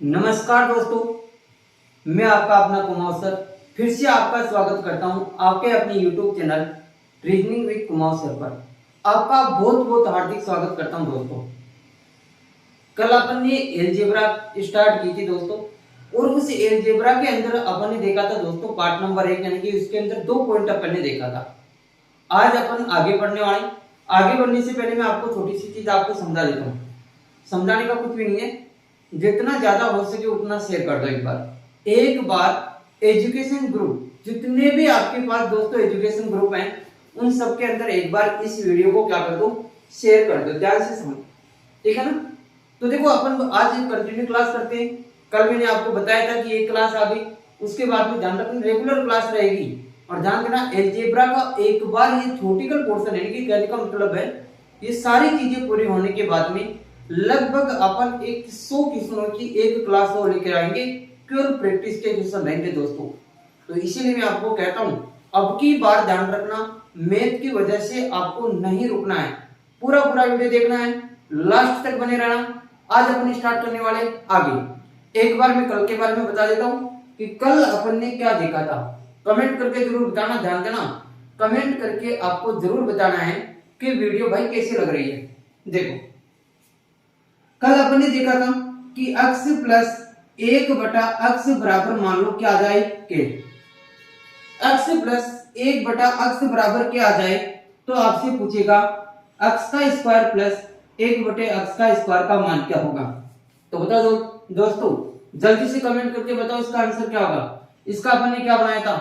नमस्कार दोस्तों, मैं आपका अपना कुमार सर फिर से आपका स्वागत करता हूं आपके अपने YouTube channel reasoning with Kumar sir पर। आपका बहुत बहुत हार्दिक स्वागत करता हूं दोस्तों। कल अपन ने एलजेब्रा स्टार्ट की थी दोस्तों, और उस एलजेब्रा के अंदर अपन ने देखा था दोस्तों पार्ट नंबर 1, यानी कि उसके अंदर 2 पॉइंट अपन ने देखा था। आज अपन आगे बढ़ने वाले। आगे बढ़ने से पहले मैं आपको छोटी सी चीज आपको समझा देता हूँ। समझाने का कुछ भी नहीं है, जितना ज्यादा हो सके उतना शेयर कर दो। एक बार एजुकेशन ग्रुप, जितने भी आपके पास दोस्तों एजुकेशन ग्रुप हैं, उन सब के अंदर एक बार इस वीडियो को क्या कर दो, शेयर कर दो, ध्यान से समझ, ठीक है ना। तो देखो अपन आज कंटिन्यू क्लास करते हैं। कल मैंने आपको बताया था कि एक क्लास आ गई, उसके बाद में ध्यान रखना रेगुलर क्लास रहेगी। और ध्यान देना एलजेब्रा का एक बार ये थ्योरेटिकल पोर्शन है, कहने का मतलब है ये सारी चीजें पूरी होने के बाद में लगभग अपन 100 क्वेश्चनों की एक क्लास और लेकर आएंगे, प्योर प्रैक्टिस के क्वेश्चन रहेंगे दोस्तों। तो इसीलिए मैं आपको कहता हूं अब की बार ध्यान रखना, मैथ की वजह से आपको नहीं रुकना है, पूरा पूरा वीडियो देखना है, लास्ट तक बने रहना। आज अपन स्टार्ट करने वाले आगे। एक बार मैं कल के बारे में बता देता हूं कि कल अपन ने क्या देखा था। कमेंट करके जरूर बताना, ध्यान देना, कमेंट करके आपको जरूर बताना है कि वीडियो भाई कैसी लग रही है। देखो कल अपन ने देखा था कि x प्लस 1/x बराबर मान लो क्या आ जाए के। x प्लस 1/x बराबर क्या आ जाए, तो आपसे पूछेगा x का स्क्वायर प्लस 1/x का स्क्वायर का मान क्या होगा। तो बता दो दोस्तों, जल्दी से कमेंट करके बताओ इसका आंसर क्या होगा। इसका अपन ने क्या बनाया था,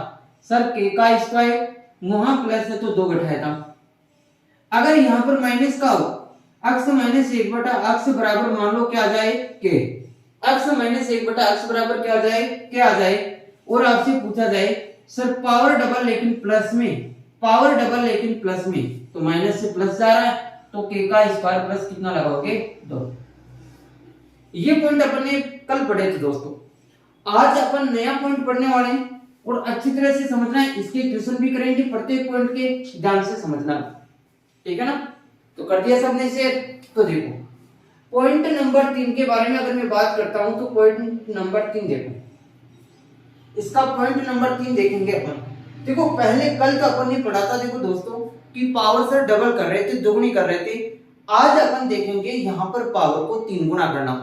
सर k का स्क्वायर, वहां प्लस है तो 2 घटाया था। अगर यहां पर माइनस का हो, x माइनस 1/x बराबर मान लो क्या आ जाए k। x माइनस 1/x बराबर क्या आ जाए, और आपसे पूछा जाए सर पावर डबल लेकिन प्लस में, पावर डबल लेकिन प्लस में, तो माइनस से प्लस जा रहा है, तो k का स्क्वायर प्लस कितना लगाओगे 2। ये पॉइंट अपन ने कल पढ़े थे दोस्तों। आज अपन नया पॉइंट पढ़ने वाले हैं और अच्छी तरह से समझना है, इसके क्वेश्चन भी करेंगे प्रत्येक पॉइंट के, ध्यान से समझना, ठीक है ना। तो कर दिया सबने शेयर। तो देखो पॉइंट नंबर 3 के बारे में अगर मैं बात करता हूं तो पॉइंट नंबर 3 देखो, इसका पॉइंट नंबर 3 देखेंगे अपन। देखो पहले कल का अपन ने पढ़ा था देखो दोस्तों कि पावर से डबल कर रहे थे, दोगुनी कर रहे थे। आज अपन देखेंगे यहां पर पावर को 3 गुना करना,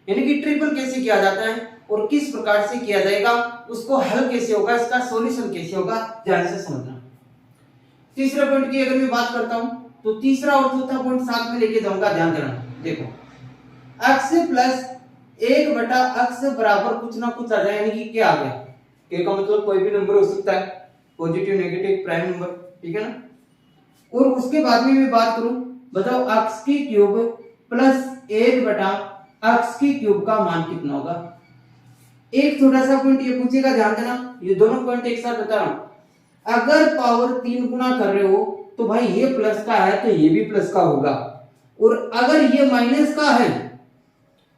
यानी कि ट्रिपल कैसे किया जाता है और किस प्रकार से किया जाएगा, उसको हल कैसे होगा, इसका सॉल्यूशन कैसे होगा, ध्यान से समझना। तीसरा पॉइंट की अगर मैं बात करता हूं तो तीसरा और चौथा पॉइंट साथ में लेके जाऊंगा, ध्यान देना। देखो x प्लस 1/x बराबर कुछ ना कुछ आ जाए, यानी कि क्या आ गया, k का मतलब कोई भी नंबर हो सकता है, पॉजिटिव नेगेटिव प्राइम नंबर, ठीक है ना। और उसके बाद में मैं बात करूं, बताओ x की क्यूब प्लस 1/x की क्यूब का मान कितना होगा। एक छोटा सा पॉइंट ये पूछेगा, ध्यान देना, ये दोनों पॉइंट एक साथ बता रहा हूं। अगर पावर 3 गुना कर रहे हो तो भाई ये प्लस का है तो ये भी प्लस का होगा, और अगर ये माइनस का है,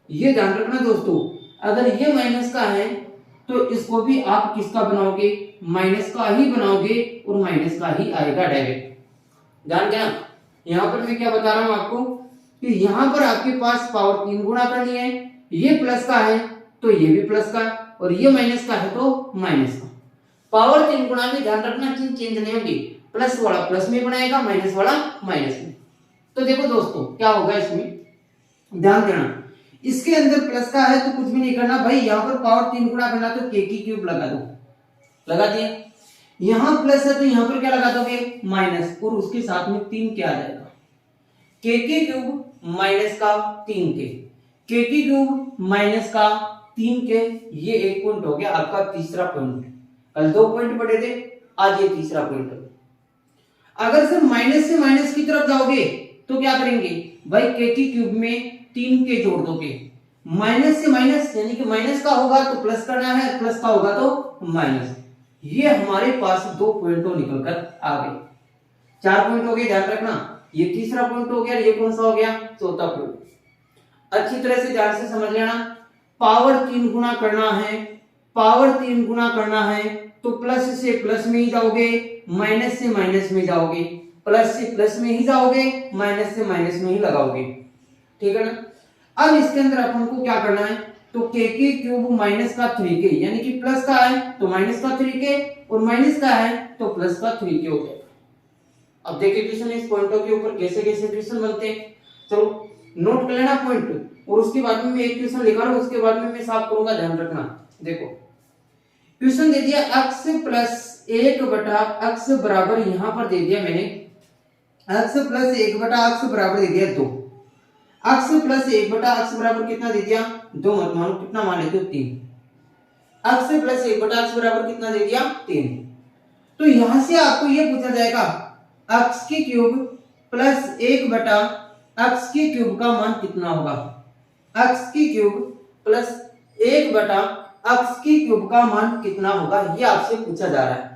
ये ध्यान रखना दोस्तों, अगर ये माइनस का है तो इसको भी आप किसका बनाओगे, माइनस का ही बनाओगे, और माइनस का ही आएगा डायरेक्ट। ध्यान देना, यहां पर मैं क्या बता रहा हूं आपको कि यहां पर आपके पास पावर 3 गुना करनी है, ये प्लस का है तो ये भी प्लस का, और ये माइनस का है तो माइनस का। पावर 3 गुना में ध्यान रखना चिन्ह चेंज नहीं होगी, प्लस वाला प्लस में बनाएगा, माइनस वाला माइनस में। तो देखो दोस्तों क्या होगा इसमें, ध्यान देना, इसके अंदर प्लस का है तो कुछ भी नहीं करना भाई, यहां पर पावर 3 गुना करना तो k की क्यूब लगा दो, लगा दिए। यहां प्लस है तो यहां पर क्या लगा दोगे, माइनस, और उसके साथ में 3 क्या आ जाएगा, k की क्यूब माइनस का 3k, k की क्यूब माइनस का 3k। ये एक पॉइंट हो गया आपका तीसरा पॉइंट। कल 2 पॉइंट पढ़े थे, आज ये तीसरा पॉइंट। अगर सर माइनस से माइनस की तरफ जाओगे तो क्या करेंगे भाई, k की क्यूब में 3k जोड़ दोगे, माइनस से माइनस, यानी कि माइनस का होगा तो प्लस करना है, प्लस का होगा तो माइनस। ये हमारे पास 2 पॉइंटों निकल कर आ गए, 4 पॉइंट हो गए, ध्यान रखना। ये तीसरा पॉइंट हो गया, ये कौन सा हो गया, चौथा पॉइंट। अच्छी तरह से ध्यान से समझ लेना, पावर 3 गुना करना है, पावर 3 गुना करना है तो प्लस से प्लस में ही जाओगे, माइनस से माइनस में जाओगे, प्लस से प्लस में ही जाओगे, माइनस से माइनस में ही लगाओगे, ठीक है ना। अब इसके अंदर अपन को क्या करना है, तो के क्यूब माइनस का 3k, यानी कि प्लस का है तो माइनस का 3k और माइनस का है तो प्लस का 3k हो जाएगा। अब देखिए क्वेश्चन इस पॉइंटों के ऊपर कैसे कैसे क्वेश्चन बनते हैं, चलो नोट कर लेना पॉइंट, और उसके बाद में मैं एक क्वेश्चन लिखा रहा हूं, उसके बाद में मैं साफ करूंगा, ध्यान रखना। देखो क्वेश्चन दे दिया x प्लस 1 बटा x बराबर, यहां पर दे दिया मैंने x प्लस 1 बटा x बराबर दे दिया 2, x प्लस 1 बटा x बराबर कितना दे दिया 2, मत मानो कितना मान लेते हो 3, x प्लस 1 बटा x बराबर कितना दे दिया 3। तो यहां से आपको ये पूछा जाएगा x की क्यूब प्लस 1 बटा x की क्यूब का मान कितना होगा, x की क्यूब प्लस 1 बटा x की क्यूब का मान कितना होगा, ये आपसे पूछा जा रहा है।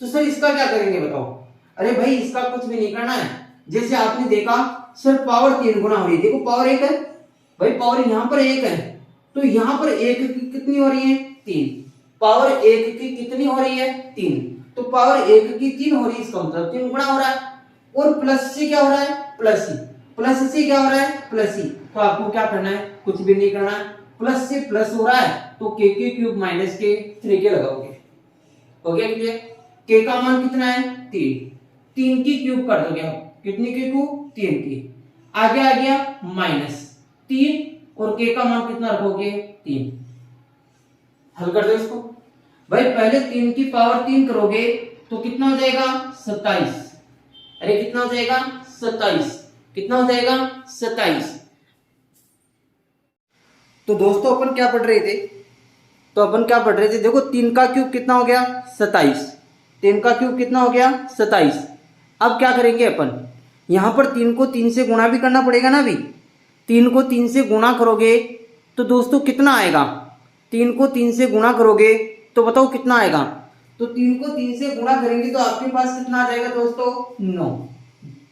तो सर इसका क्या करेंगे बताओ, अरे भाई इसका कुछ भी नहीं करना है, जैसे आपने देखा सर पावर 3 गुना हो रही है, देखो पावर 1 है भाई, पावर यहां पर 1 है, तो यहां पर 1 की कितनी हो रही है 3, पावर 1 की कितनी हो रही है 3, तो पावर 1 की 3 हो रही है, इसका मतलब 3 गुना हो रहा है, और प्लस से क्या हो रहा है प्लस ही, प्लस से क्या हो रहा है प्लस ही, तो आपको क्या करना है कुछ भी नहीं करना है, प्लस से प्लस हो रहा है तो के क्यूब माइनस के 3k लगाओगे, हो गया क्लियर। के का मान कितना है 3, 3 की क्यूब कर दोगे आप, कितनी की क्यूब 3 की, आगे आ गया माइनस 3 और के का मान कितना रखोगे 3, हल कर दो इसको भाई, पहले 3 की पावर 3 करोगे तो कितना हो जाएगा 27, अरे कितना हो जाएगा 27, कितना हो जाएगा 27। तो दोस्तों अपन क्या पढ़ रहे थे, तो अपन क्या पढ़ रहे थे, देखो 3 का क्यूब कितना हो गया 27, 3 का क्यूब कितना हो गया 27। अब क्या करेंगे अपन, यहां पर 3 को 3 से गुणा भी करना पड़ेगा ना, अभी 3 को 3 से गुणा करोगे तो दोस्तों कितना आएगा, 3 को 3 से गुणा करोगे तो बताओ कितना आएगा, तो 3 को 3 से गुणा करेंगे तो आपके पास कितना आ जाएगा दोस्तों 9,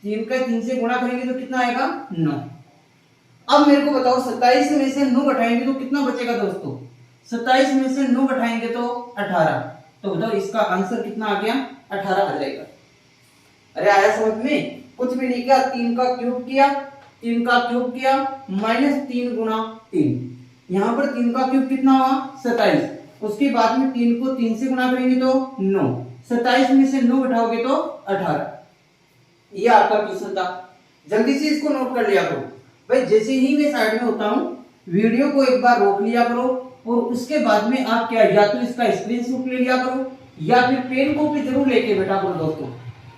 3 का 3 से गुणा करेंगे तो कितना आएगा 9। अब मेरे को बताओ 27 में से 9 घटाएंगे तो कितना बचेगा दोस्तों, 27 में से 9 घटाएंगे तो 18, तो बताओ इसका आंसर कितना आ गया 18 आ जाएगा। अरे आया समझ में, कुछ भी नहीं किया, 3 का क्यूब किया, 3 का क्यूब किया माइनस 3 गुना 3, यहां पर 3 का क्यूब कितना हुआ 27, उसके बाद में 3 को 3 से गुणा करेंगे तो 9, 27 में से 9 घटाओगे तो 18, ये आपका क्वेश्चन था। जल्दी से इसको नोट कर लिया करो भाई, जैसे ही मैं साइड में होता हूं वीडियो को एक बार रोक लिया करो, और उसके बाद में आप क्या, या तो इसका स्क्रीनशॉट ले लिया करो या फिर पेन कॉपी जरूर लेके बैठा करो दोस्तों,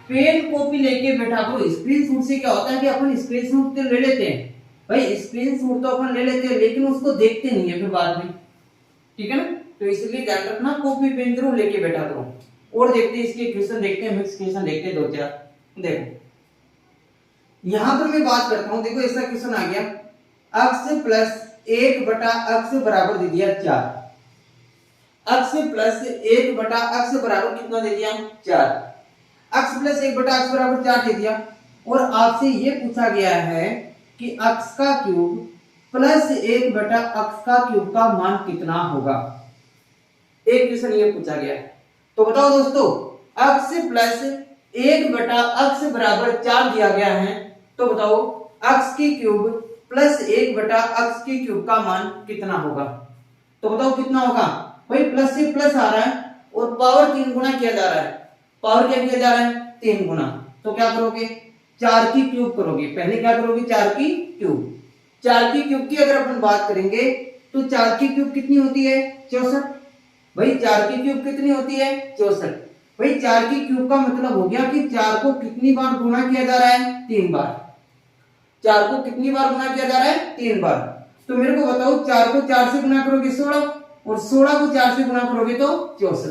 पेन कॉपी लेके बैठा करो। स्क्रीनशॉट से क्या होता है कि अपन स्क्रीनशॉट तो ले लेते हैं भाई, स्क्रीनशॉट तो अपन ले लेते हैं लेकिन उसको देखते नहीं है फिर बाद में, ठीक है ना, तो इसलिए ध्यान रखना कॉपी पेन जरूर लेके बैठा करो। और देखते हैं इसके क्वेश्चन, देखते हैं मिक्स क्वेश्चन, देखते हैं 2-4। देखो यहां पर मैं बात करता हूं, देखो ऐसा क्वेश्चन आ गया, x प्लस 1 बटा x बराबर दे दिया 4, x प्लस 1 बटा x बराबर कितना दे दिया 4, x प्लस 1 बटा x बराबर 4 दे दिया, और आपसे ये पूछा गया है कि x का क्यूब प्लस 1 बटा x का क्यूब का मान कितना होगा, एक क्वेश्चन ये पूछा गया है। तो बताओ दोस्तों x प्लस 1 बटा x बराबर 4 दिया गया है, तो बताओ x की क्यूब प्लस 1 बटा x की क्यूब का मान कितना होगा, तो बताओ कितना होगा भाई, प्लस से प्लस आ रहा है और पावर 3 गुना किया जा रहा है, पावर क्या किया जा रहा है 3 गुना, तो क्या करोगे 4 की क्यूब करोगे, पहले क्या करोगे 4 की क्यूब, 4 की क्यूब की अगर अपन बात करेंगे तो 4 की क्यूब कितनी होती है 64, भाई 4 की क्यूब कितनी होती है 64, भाई 4 की क्यूब का मतलब हो गया कि 4 को कितनी बार गुणा किया जा रहा है 3 बार, 4 को कितनी बार गुणा किया जा रहा है 3 बार, तो मेरे को बताओ 4 को 4 से गुणा करोगे 16, और 16 को 4 से गुणा करोगे तो 64,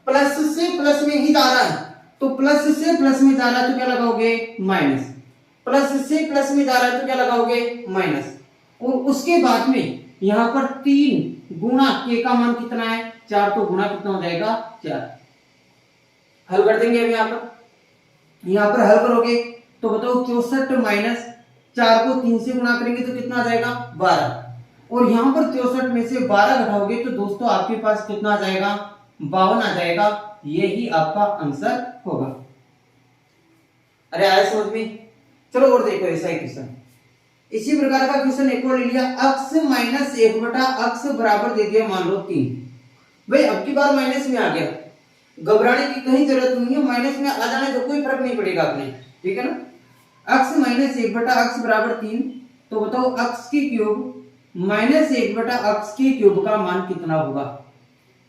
प्लस से प्लस में ही जा रहा है, तो प्लस से प्लस में जा रहा है तो क्या लगाओगे माइनस, प्लस से प्लस में जा रहा है तो क्या लगाओगे माइनस, और उसके बाद में यहां पर 3 गुणा के का मान कितना है 4, तो गुणा कितना हो जाएगा 4, हल कर देंगे अब यहां पर हल करोगे तो बताओ 64 माइनस 4 को 3 से गुणा करेंगे तो कितना आ जाएगा 12, और यहां पर 64 में से 12 घटाओगे तो दोस्तों आपके पास कितना आ जाएगा 52 आ जाएगा, यही आपका आंसर होगा। अरे आया समझ में, चलो और देखो ऐसा ही क्वेश्चन, इसी प्रकार का क्वेश्चन एक और ले लिया, अक्स माइनस 1/x बराबर दे दिया मान लो 3। भाई अब की बार माइनस में आ गया, घबराने की कहीं जरूरत नहीं है, माइनस में आ जाने तो कोई फर्क नहीं पड़ेगा अपने, ठीक है ना। x माइनस 1/x बराबर 3, तो बताओ x की क्यूब माइनस 1/x की क्यूब का मान कितना होगा,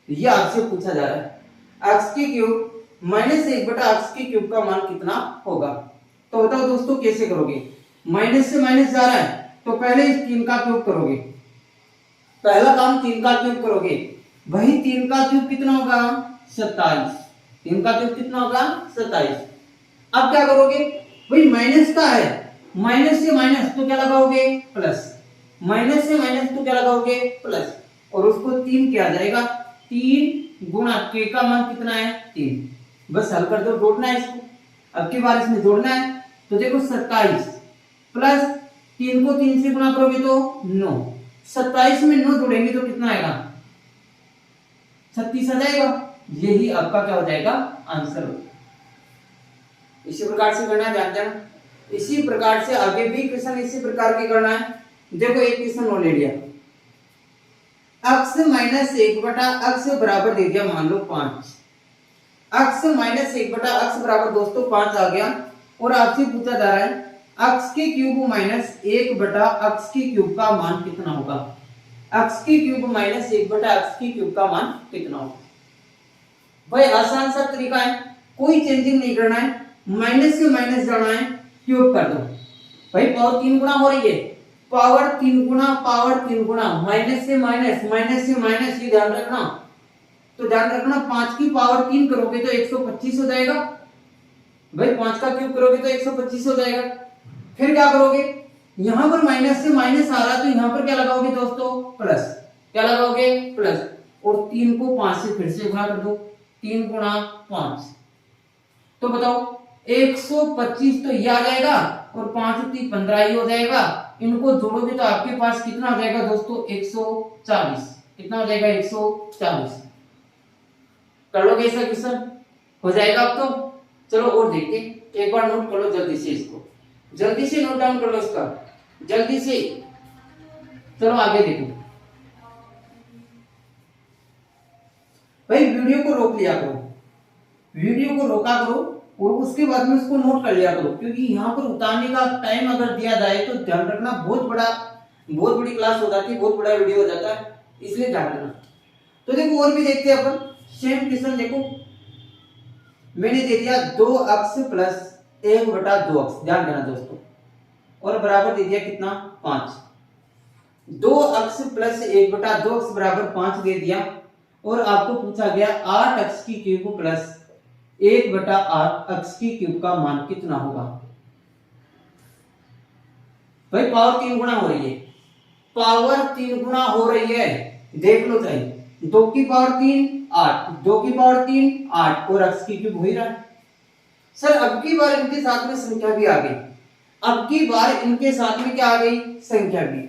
ये आपसे पूछा जा रहा है। x की क्यूब माइनस 1/x की क्यूब का मान कितना होगा, तो बताओ दोस्तों कैसे करोगे। माइनस से माइनस जा रहा है तो पहले इस 3 का क्यूब करोगे, पहला काम 3 का क्यूब करोगे, वही 3 का क्यूब कितना होगा 27, 3 का क्यूब कितना होगा 27। अब क्या करोगे, भाई माइनस का है, माइनस से माइनस तो क्या लगाओगे प्लस, माइनस से माइनस तो क्या लगाओगे प्लस, और उसको 3 किया जाएगा, 3 गुणा के का मान कितना है 3, बस हल कर दो, जोड़ना है इसको, अब की बार इसमें जोड़ना है, तो देखो 27 प्लस 3 को 3 से गुणा करोगे तो 9, 27 में 9 जोड़ेंगे तो कितना आएगा 36 आ जाएगा, यही आपका क्या हो जाएगा आंसर हो। इसी प्रकार से करना है, ध्यान देना। इसी प्रकार से आगे भी क्वेश्चन इसी प्रकार के करना है। देखो एक क्वेश्चन और ले लिया, x माइनस 1/x बराबर दे दिया मान लो 5, x माइनस 1/x बराबर दोस्तों 5 आ गया, और आपसे पूछा जा रहा है x की क्यूब माइनस 1/x की क्यूब का मान कितना होगा, x की क्यूब माइनस 1/x की क्यूब का मान कितना होगा। भाई आसान सा तरीका है, कोई चेंजिंग नहीं करना है, माइनस से माइनस जाना है, क्यूब कर दो। भाई पावर 3 गुना हो रही है, पावर 3 गुना, माइनस से माइनस, माइनस से माइनस, ये ध्यान रखना। तो ध्यान रखना 5 की पावर 3 करोगे तो 125 हो जाएगा, भाई 5 का क्यूब करोगे तो 125 हो जाएगा। फिर क्या करोगे, यहां पर माइनस से माइनस आ रहा है तो यहां पर क्या लगाओगे दोस्तों प्लस, क्या लगाओगे प्लस, और 3 को 5 से फिर से गुणा कर दो, 3 गुणा 5, तो बताओ 125 तो ये आ जाएगा, और 5 × 15 ही हो जाएगा, इनको जोड़ोगे तो आपके पास कितना हो जाएगा दोस्तों 140, कितना हो जाएगा 140। कर लोगे ऐसा क्वेश्चन हो जाएगा अब तो। चलो और देखते, एक बार नोट कर लो जल्दी से, इसको जल्दी से नोट डाउन कर लो इसका, जल्दी से। चलो आगे देखो, भाई वीडियो को रोक लिया करो, वीडियो को रोका करो और उसके बाद में उसको नोट कर लिया करो, क्योंकि यहाँ पर उतारने का टाइम अगर दिया जाए तो ध्यान रखना बहुत बड़ी क्लास हो जाती है, बहुत बड़ा वीडियो हो जाता है, इसलिए ध्यान रखना। तो देखो और भी देखते हैं अपन, सेम क्वेश्चन देखो, मैंने दे दिया 2x प्लस 1/2x, ध्यान देना दोस्तों, और बराबर दे दिया कितना 5, 2x प्लस 1/2x बराबर 5 दे दिया, और आपको पूछा गया 8x की क्यूब प्लस 1/8x की क्यूब का मान कितना होगा। भाई पावर 3 गुना हो रही है, पावर 3 गुना हो रही है, देख लो चाहिए, 2 की पावर 3 8, 2 की पावर 3 8, और x की क्यूब हो ही रहा है। सर अब की बार इनके साथ में संख्या भी आ गई, अब की बार इनके साथ में क्या आ गई संख्या भी,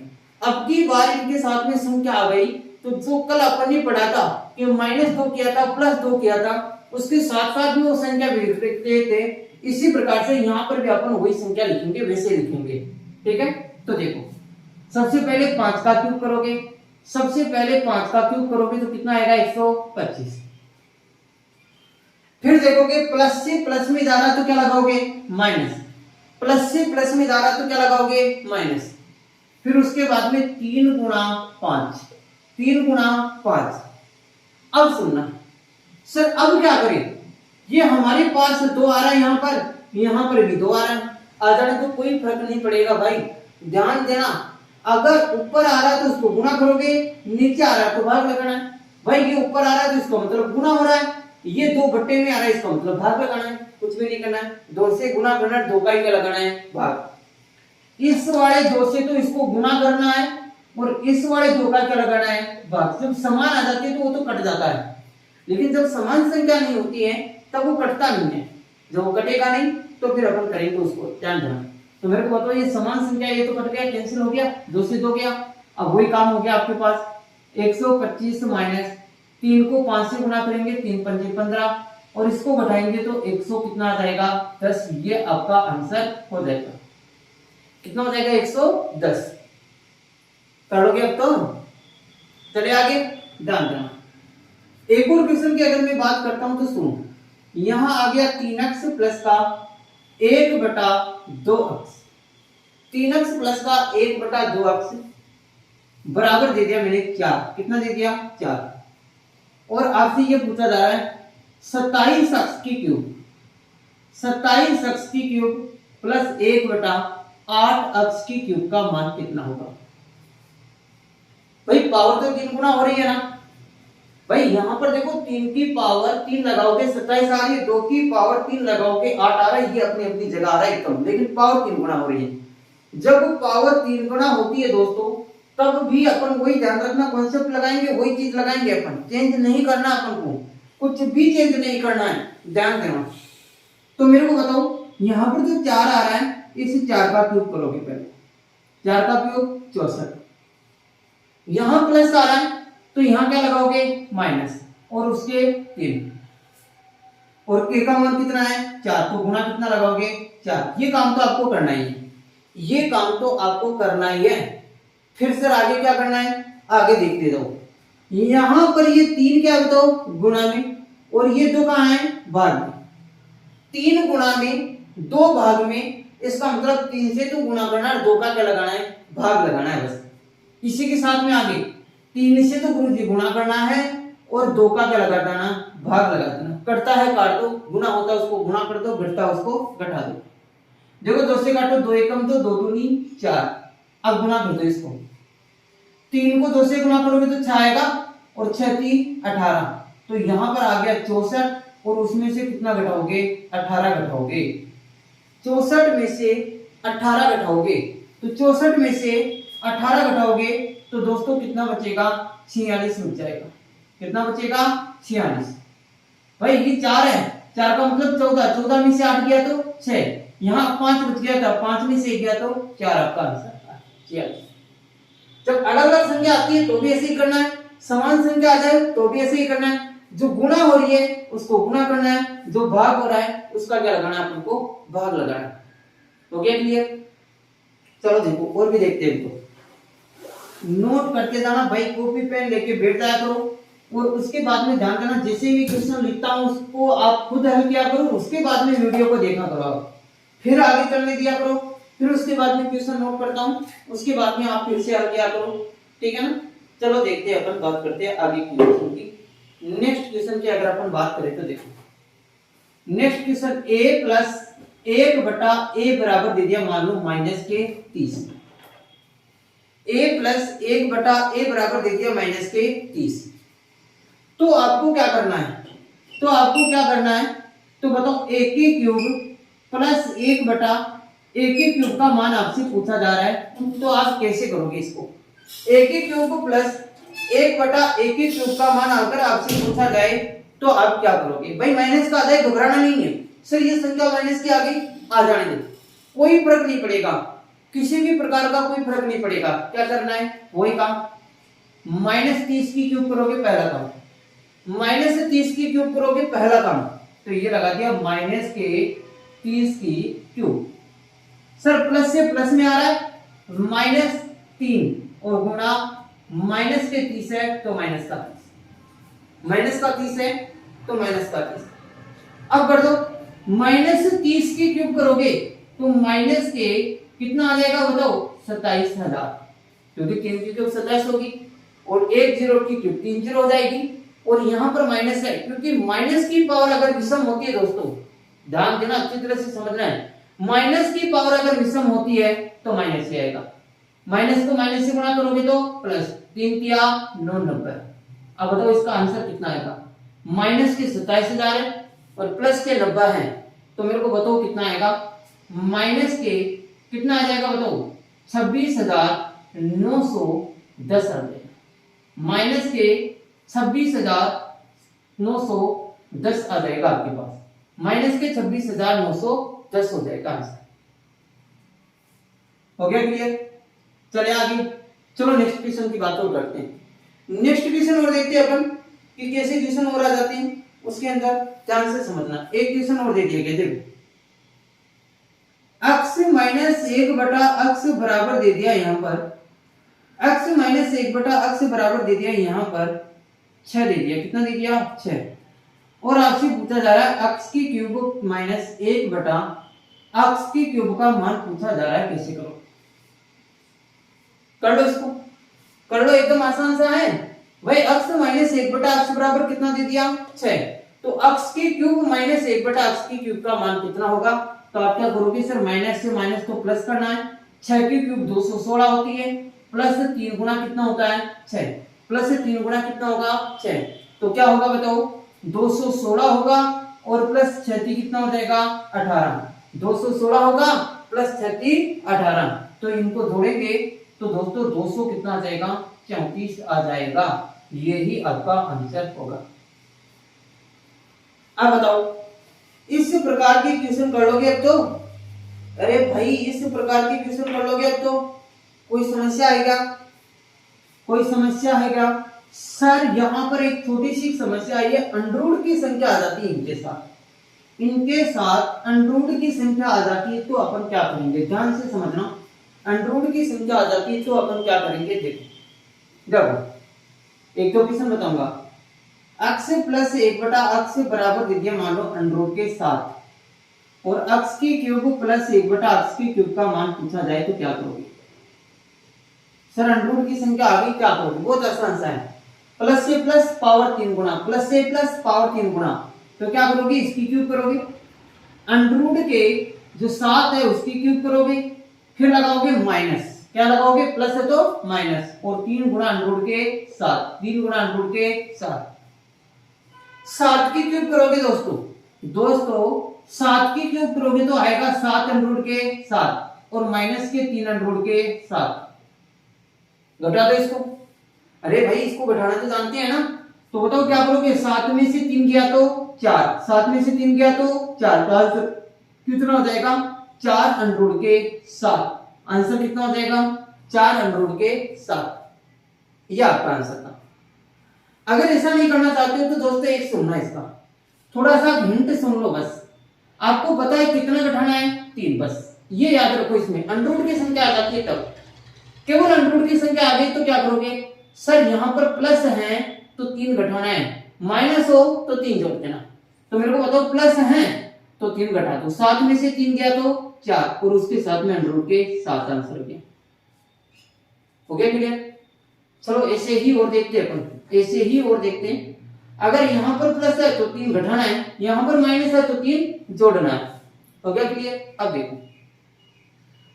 अब की बार इनके साथ में संख्या आ गई, तो जो कल अपन ने पढ़ा था कि -2 किया था प्लस 2 किया था, उसके साथ साथ में वो संख्या भी लिखते थे, इसी प्रकार से यहाँ पर भी अपन वही संख्या लिखेंगे, वैसे लिखेंगे, ठीक है। तो देखो सबसे पहले 5 का क्यूब करोगे, सबसे पहले 5 का क्यूब करोगे तो कितना आएगा 125। फिर देखोगे प्लस से प्लस में जा रहा तो क्या लगाओगे माइनस, प्लस से प्लस में जा रहा तो क्या लगाओगे माइनस, फिर उसके बाद में 3 गुणा 5, 3 गुणा 5। अब सुनना सर, अब क्या करें, ये हमारे पास 2 आ रहा है, यहाँ पर भी 2 आ रहा है, आ जाने तो कोई फर्क नहीं पड़ेगा भाई, ध्यान देना। अगर ऊपर आ रहा है तो उसको गुणा करोगे, नीचे आ रहा है तो भाग लगाना है। भाई ये ऊपर आ रहा है तो इसका मतलब गुणा हो रहा है, ये 2 बट्टे में आ रहा है, इसका मतलब भाग लगाना है, कुछ भी नहीं करना है, 2 से गुणा करना है, 2 का ही क्या लगाना है भाग। इस वाले 2 से तो इसको गुणा करना है, और इस वाले 2 का क्या लगाना है भाग। जब समान आ जाती है तो वो तो कट जाता है, लेकिन जब समान संख्या नहीं होती है तब वो कटता नहीं है, जब वो कटेगा नहीं तो फिर अपन करेंगे उसको, ध्यान देना। तो मेरे को बताओ ये समान संख्या, ये तो कट गया, कैंसिल हो गया, 2 से 2 गया, अब वही काम हो गया आपके पास 125 माइनस 3 को 5 से गुणा करेंगे, 3 पंजे 15, और इसको घटाएंगे तो 100 कितना आ जाएगा 10, ये आपका आंसर हो जाएगा। कितना हो जाएगा 110 कर लोगे अब तो। चलिए आगे ध्यान देना। एक और क्वेश्चन की अगर मैं बात करता हूं तो सुनो, यहां आ गया 3x प्लस का 1/2x। 3x प्लस का 1/2x बराबर दे दिया मैंने 4। कितना दे दिया 4। और आपसे ये पूछा जा रहा है 27x की क्यूब, 27x की क्यूब प्लस 1/8x की क्यूब का मान कितना होगा। भाई पावर तो 3 गुना हो रही है ना भाई, यहां पर देखो 3 की पावर 3 लगाओगे 27 आ रही है, 2 की पावर 3 लगाओगे 8 आ रहा है, ये अपनी अपनी जगह आ रहा है एकदम, लेकिन पावर 3 गुना हो रही है। जब पावर 3 गुना होती है दोस्तों, तब भी अपन वही ध्यान रखना, कॉन्सेप्ट लगाएंगे, वही चीज लगाएंगे, अपन चेंज नहीं करना, अपन को कुछ भी चेंज नहीं करना है, ध्यान देना। तो मेरे को बताओ यहां पर जो 4 आ रहा है, इस 4 का क्यूब करोगे पहले, 4 का क्यूब 64। यहां प्लस आ रहा है तो यहां क्या लगाओगे माइनस, और उसके 3, और के का मान कितना है 4, तो गुणा कितना लगाओगे 4। ये काम तो आपको करना ही है, ये काम तो आपको करना ही है। फिर सर आगे क्या करना है, आगे देखते जाओ। यहां पर ये 3 क्या बताओ गुणा में, और ये 2 कहां है भाग में। 3 गुणा में 2 भाग में, इसका मतलब 3 से तो गुणा करना है, 2 का क्या लगाना है भाग लगाना है बस। इसी के साथ में आगे 3 से तो गुरुजी गुणा करना है, और 2 का क्या लगा देना भाग लगा देना। कटता है काट दो, गुणा होता है उसको गुणा कर दो, घटता है उसको घटा दो। देखो 2 से काटो, 2 एकम 2, 2 दूनी 4। अब गुणा कर दो इसको, 3 को 2 से गुणा करोगे तो 6 आएगा, और 6 3 18, तो यहां पर आ गया 64, और उसमें से कितना घटाओगे 18 घटाओगे। 64 में से 18 घटाओगे, तो 64 में से 18 घटाओगे तो दोस्तों कितना बचेगा 46 बच जाएगा। कितना बचेगा 46। भाई ये 4 है, 4 का मतलब 14, 14 में से 8 गया तो 6, यहां 5 बच गया था, 5 में से 1 गया तो 4, आपका आंसर 46। जब अलग अलग संख्या आती है तो भी ऐसे ही करना है, समान संख्या आ जाए तो भी ऐसे ही करना है। जो गुणा हो रही है उसको गुणा करना है, जो भाग हो रहा है उसका क्या लगाना है अपन को भाग लगाना है। तो क्या क्लियर। चलो देखो और भी देखते हैं, तो नोट करते जाना भाई, कॉपी पेन लेके बैठ जाया करो, और उसके बाद में ध्यान देना जैसे भी क्वेश्चन लिखता हूं उसको आप खुद हल किया करो, उसके बाद में वीडियो को देखा करो, फिर आगे चलने दिया करो, फिर उसके बाद में क्वेश्चन नोट करता हूं, उसके बाद में आप फिर से हल किया करो, ठीक है ना। चलो देखते हैं, अपन बात करते हैं आगे की क्वेश्चन की। नेक्स्ट क्वेश्चन की अगर अपन बात करें तो देखो, next question a plus 1/a बराबर दे दिया मान लो माइनस के 30। a प्लस 1/a बराबर दे दिया माइनस के 30। तो आपको क्या करना है, तो आपको क्या करना है, तो बताओ a की क्यूब प्लस 1/a की क्यूब का मान आपसे पूछा जा रहा है, तो आप कैसे करोगे इसको। a की क्यूब प्लस 1/a की क्यूब का मान अगर आपसे पूछा जाए तो आप क्या करोगे। भाई माइनस का आ जाए घबराना नहीं है, सर ये संख्या माइनस की आ गई आ जाने दो, कोई फर्क नहीं पड़ेगा, किसी भी प्रकार का कोई फर्क नहीं पड़ेगा। क्या करना है वही काम, माइनस 30 की क्यूब करोगे पहला काम, माइनस 30 की क्यूब करोगे पहला काम, तो ये लगा दिया माइनस के 30 की क्यूब। सर प्लस से प्लस में आ रहा है माइनस 3, और गुणा माइनस के 30 है तो माइनस का 30, माइनस का 30 है तो माइनस का 30। अब कर दो माइनस 30 की क्यूब करोगे तो माइनस के कितना आ जाएगा बताओ 27,000, क्योंकि 3 की क्यूब 27 होगी, और 1 0 की क्यूब 3 0 हो जाएगी, और यहां पर माइनस है, क्योंकि माइनस की पावर अगर विषम होती है दोस्तों, ध्यान देना अच्छी तरह से समझना है, माइनस की पावर अगर विषम होती है तो माइनस से आएगा, माइनस को माइनस से गुणा करोगे तो प्लस, 3 तिया 9 90। अब बताओ इसका आंसर कितना आएगा, माइनस के 27,000 है और प्लस के 90 है, तो मेरे को बताओ कितना आएगा, माइनस के कितना आ जाएगा बताओ 26,910 आ जाएगा, माइनस के 26,910 आ जाएगा आपके पास, माइनस के 26,910 हो जाएगा आंसर। हो गया क्लियर। चले आगे, चलो नेक्स्ट क्वेश्चन की बात और करते हैं। नेक्स्ट क्वेश्चन और देखते हैं अपन कि कैसे क्वेश्चन और आ जाते हैं, उसके अंदर ध्यान से समझना। एक क्वेश्चन और दे दिया गया, देखो x माइनस 1 बटा x बराबर दे दिया यहाँ पर, x माइनस 1 बटा x बराबर दे दिया यहाँ पर 6 दे दिया, कितना दे दिया 6। और आपसे पूछा जा रहा है x की क्यूब माइनस 1 बटा x की क्यूब का मान पूछा जा रहा है, कैसे करो? कर लो इसको, कर लो, एकदम आसान सा है भाई। x माइनस 1 बटा x बराबर कितना दे दिया 6, तो x की क्यूब माइनस 1 बटा x की क्यूब का मान कितना होगा? तो आप क्या करोगे सर, माइनस से माइनस को प्लस करना है। 6 की क्यूब 216 होती है, प्लस 3 गुना कितना होता है 6, प्लस 3 गुना कितना होगा 6, तो क्या होगा बताओ 216 होगा, और प्लस 36 कितना हो जाएगा 18। 216 होगा प्लस 36 18, तो इनको जोड़ेंगे तो दोस्तों 200 कितना आ जाएगा 34 आ जाएगा। यही आपका आंसर होगा। अब बताओ इस प्रकार के क्वेश्चन कर लोगे अब तो, अरे भाई इस प्रकार के क्वेश्चन कर लोगे अब तो कोई समस्या आएगा? कोई समस्या है क्या सर? यहाँ पर एक छोटी सी समस्या आई है, अंडरूट की संख्या आ जाती है इनके साथ अंडरूट की संख्या आ जाती है, तो अपन क्या करेंगे? ध्यान से समझना, अंडरूट की संख्या आ जाती है तो अपन क्या करेंगे? देखो एक तो क्वेश्चन बताऊंगा, x प्लस 1 बटा x बराबर दे दिया मान लो अंडरूट के साथ, और x की क्यूब प्लस 1 बटा x की क्यूब का मान पूछा जाए तो क्या करोगे? सर अंडरूट की संख्या आ गई, क्या करोगे? बहुत आसान सा है, प्लस से प्लस पावर 3 गुना, प्लस से प्लस पावर 3 गुना, तो क्या करोगे? इसकी क्यूब करोगे, अंडरूट के जो 7 है उसकी क्यूब करोगे, फिर लगाओगे माइनस, क्या लगाओगे? प्लस है तो माइनस, और 3 गुना अंडरूट के 7, 3 गुना अंडरूट के 7, 7 की क्यूब करोगे दोस्तों 7 की क्यूब करोगे तो आएगा 7 अंडरूट के 7, और माइनस के 3 अंडरूट के 7, घटा दो इसको। अरे भाई इसको घटाना तो जानते हैं ना, तो बताओ क्या करोगे? 7 में से 3 गया तो 4, 7 में से 3 गया तो 4, तो आंसर कितना हो जाएगा? 4 अंडरूट के 7। आंसर कितना हो जाएगा? 4 अंडरूट के 7। यह आपका आंसर था। अगर ऐसा नहीं करना चाहते हो तो दोस्तों एक सुनना, इसका थोड़ा सा हिंट सुन लो बस। आपको पता है कितना घटाना है? 3, बस ये याद रखो। इसमें अंडरूट की संख्या आ जाती है तब, केवल अंडरूट की संख्या आ गई तो क्या करोगे? सर यहाँ पर प्लस है तो 3 घटाना है, माइनस हो तो 3 जोड़ देना। तो मेरे को बताओ प्लस है तो 3 घटा दो, 7 में से 3 गया तो 4, और उसके साथ में अंडरूट के 7 आंसर हो गया। हो गया क्लियर? चलो ऐसे ही और देखते हैं अपन, ऐसे ही और देखते हैं। अगर यहाँ पर प्लस है तो 3 घटाना है, यहाँ पर माइनस है तो 3 जोड़ना है। हो गया क्लियर? अब देखो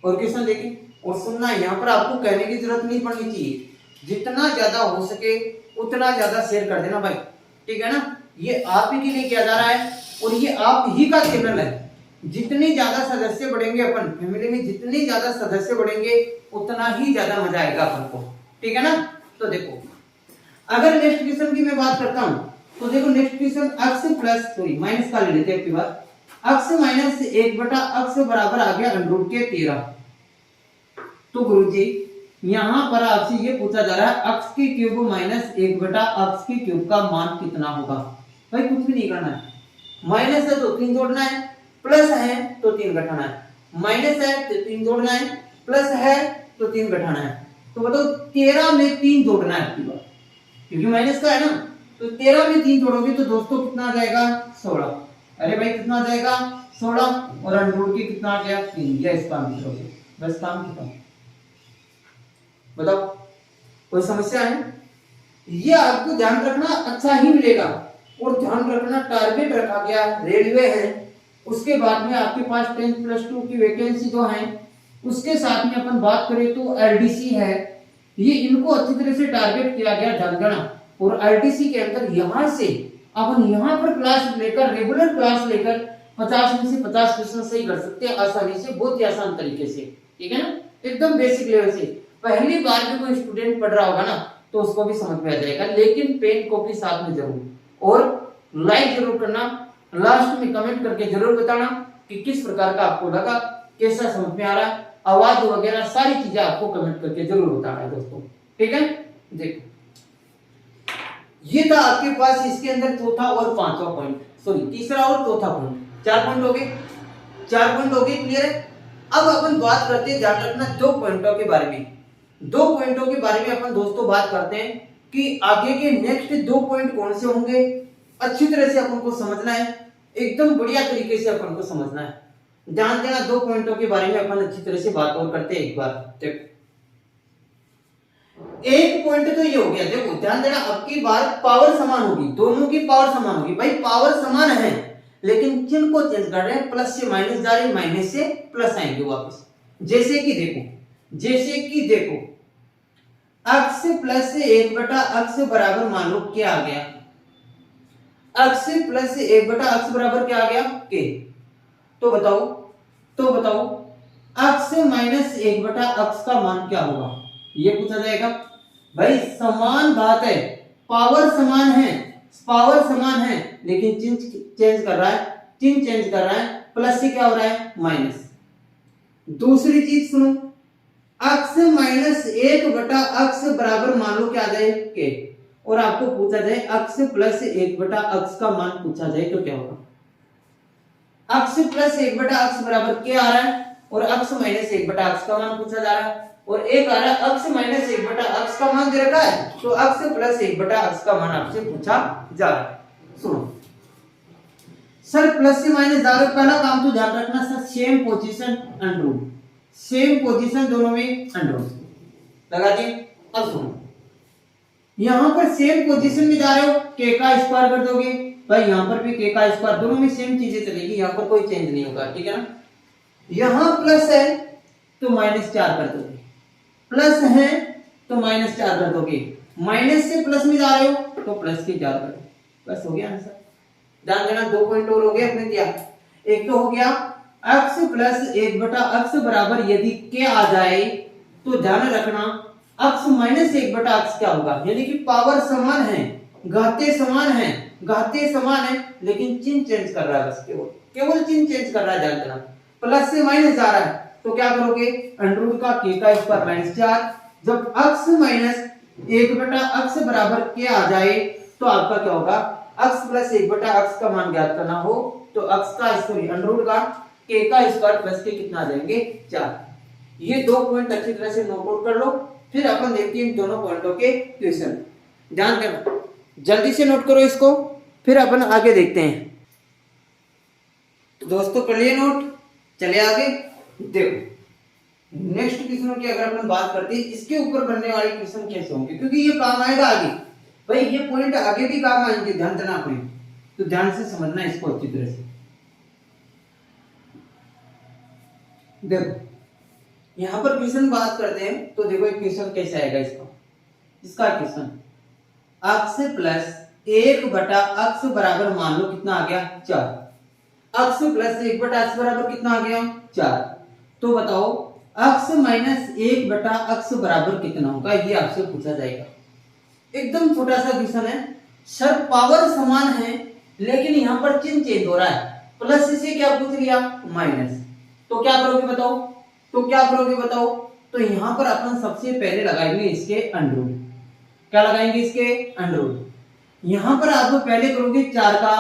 और क्वेश्चन देखिए और सुनना है। यहाँ पर आपको कहने की जरूरत नहीं पड़नी चाहिए, जितना ज्यादा हो सके उतना ज्यादा शेयर कर देना भाई, ठीक है ना? ये आप ही के लिए किया जा रहा है और ये आप ही का चैनल है। जितने ज्यादा सदस्य बढ़ेंगे अपन फैमिली में, जितने ज्यादा सदस्य बढ़ेंगे उतना ही ज्यादा मजा आएगा अपन को, ठीक है ना? तो देखो अगर नेक्स्ट क्वेश्चन की मैं बात करता हूं तो देखो next question x plus sorry minus का ले लेते हैं। बात x माइनस 1 बटा x बराबर आ गया अंडरूट के 13। तो गुरुजी यहां पर आपसे ये पूछा जा रहा है x की क्यूब माइनस 1 बटा x की क्यूब का मान कितना होगा? भाई कुछ भी नहीं करना है, माइनस है तो 3 जोड़ना है, प्लस है तो 3 घटाना है, माइनस है तो 3 जोड़ना है, प्लस है तो 3 घटाना है। तो बताओ 13 में 3 जोड़ना है आपकी बात, क्योंकि माइनस का है ना, तो 13 में 3 जोड़ोगे तो दोस्तों कितना आ जाएगा? 16। अरे भाई कितना आ जाएगा? 16, और अंडरूट की कितना आ गया? 3। यह इसका आंसर हो गया, बस काम खत्म। बताओ कोई समस्या है? ये आपको ध्यान रखना अच्छा ही मिलेगा, और ध्यान रखना टारगेट रखा गया रेलवे है, उसके बाद में आपके पास 10th प्लस 2 की वैकेंसी जो है, उसके साथ में अपन बात करें तो एलडीसी है। ये इनको अच्छी तरह से टारगेट किया गया ध्यान, और एलडीसी के अंदर यहाँ से अपन यहाँ पर क्लास लेकर रेगुलर क्लास लेकर 50 में से 50 क्वेश्चन सही कर सकते हैं आसानी से, बहुत ही आसान तरीके से, ठीक है ना? एकदम बेसिक लेवल से। पहली बार भी कोई स्टूडेंट पढ़ रहा होगा ना तो उसको भी समझ में आ जाएगा, लेकिन पेन कॉपी साथ में जरूर, और लाइक जरूर करना, लास्ट में कमेंट करके जरूर बताना कि किस प्रकार का आपको लगा, कैसा समझ में आ रहा है, आवाज वगैरह सारी चीजें आपको कमेंट करके जरूर बताना है दोस्तों, ठीक है? देखो ये था आपके पास इसके अंदर चौथा और पांचवा पॉइंट, सॉरी तीसरा और चौथा पॉइंट, 4 पॉइंट हो गए, 4 पॉइंट हो गए, क्लियर है? अब अपन बात करते हैं, ध्यान रखना, दो पॉइंटों के बारे में। दो पॉइंटों के बारे में अपन दोस्तों बात करते हैं कि आगे के नेक्स्ट दो पॉइंट कौन से होंगे, अच्छी तरह से अपन को समझना है, एकदम बढ़िया तरीके से अपन को समझना है। ध्यान देना, दो पॉइंटों के बारे में अपन अच्छी तरह से बात और करते हैं। एक बार देखो, एक पॉइंट तो ये हो गया, देखो ध्यान देना, अब की बार पावर समान होगी, दोनों की पावर समान होगी। भाई पावर समान है लेकिन चिन्ह को चेंज कर रहे हैं, प्लस से माइनस जा रहे हैं, माइनस से प्लस आएंगे वापस। जैसे कि देखो अक्स प्लस 1/x बराबर, मान लो क्या आ गया, अक्स प्लस 1/x बराबर क्या आ गया, के। तो बताओ अक्स माइनस 1/x का मान क्या होगा, ये पूछा जाएगा। भाई समान बात है, पावर समान है लेकिन चिन्ह चेंज कर रहा है, प्लस से क्या हो रहा है, माइनस। दूसरी चीज सुनो, अक्स माइनस 1/x बराबर मान लो क्या आ जाए, के। और आपको पूछा जाए अक्स प्लस 1/x का मान पूछा जाए तो क्या होगा, अक्स प्लस 1/x बराबर के आ रहा है और अक्स माइनस 1/x का मान पूछा जा रहा है, और एक आ रहा है अक्स माइनस 1/x का मान दे रखा है, तो अक्स प्लस 1/x का मान आपसे पूछा जा रहा है। सुनो सर, प्लस से माइनस जा रहा है, पहला काम तो ध्यान रखना sir, same position under root, same position दोनों में अंडररूट लगा दिए। अब सुनो, यहां पर सेम पोजीशन में जा रहे हो, के का स्क्वायर कर दोगे, भाई यहां पर भी के का स्क्वायर, दोनों में सेम चीजें चलेगी, यहां पर कोई चेंज नहीं होगा, ठीक है ना। यहां प्लस है तो -4 कर दोगे, प्लस है तो -4 कर दोगे, माइनस से प्लस में जा रहे हो तो प्लस के 4 कर दो, बस हो गया आंसर। ध्यान देना, दो पॉइंट और हो गए अपने दिया। एक तो हो गया x प्लस 1/x बराबर यदि के आ जाए तो ध्यान रखना x माइनस 1/x क्या होगा, यानी कि पावर समान है, घाते समान है लेकिन चिन्ह चेंज कर रहा है, बस केवल चिन्ह चेंज कर रहा है। ध्यान देना, प्लस से माइनस जा रहा है तो क्या करोगे, अंडररूट का के का स्क्वायर -4, जब x माइनस 1/x बराबर के आ जाए तो आपका क्या होगा, x प्लस 1/x का मान ज्ञात करना हो तो x का स्क्वायर अंडररूट का k का स्क्वायर प्लस के कितना आ जाएंगे, 4। ये दो पॉइंट अच्छी तरह से नोट आउट कर लो, फिर अपन देखते हैं इन दोनों पॉइंटों के क्वेश्चन। ध्यान देना, जल्दी से नोट करो इसको, फिर अपन आगे देखते हैं। तो दोस्तों कर लिए नोट, चले आगे। देखो नेक्स्ट क्वेश्चनों की अगर अपन बात करते हैं, इसके ऊपर बनने वाले क्वेश्चन कैसे होंगे, क्योंकि ये काम आएगा आगे, भाई ये पॉइंट आगे भी काम आएंगे, ध्यान देना अपने, तो ध्यान से समझना इसको अच्छी तरह से। देखो यहां पर क्वेश्चन बात करते हैं, तो देखो एक क्वेश्चन कैसे आएगा इसका क्वेश्चन, x प्लस 1/x बराबर मान लो कितना आ गया, 4। x प्लस 1/x बराबर कितना आ गया, 4। तो बताओ x माइनस 1/x बराबर कितना होगा, ये आपसे पूछा जाएगा। एकदम छोटा सा क्वेश्चन है सर, पावर समान है लेकिन यहां पर चिन्ह चेंज हो रहा है, प्लस से क्या पूछ लिया, माइनस, तो क्या करोगे बताओ, तो यहां पर अपन सबसे पहले लगाएंगे इसके अंडररूट, क्या लगाएंगे, इसके अंडररूट। यहां पर आप पहले करोगे 4 का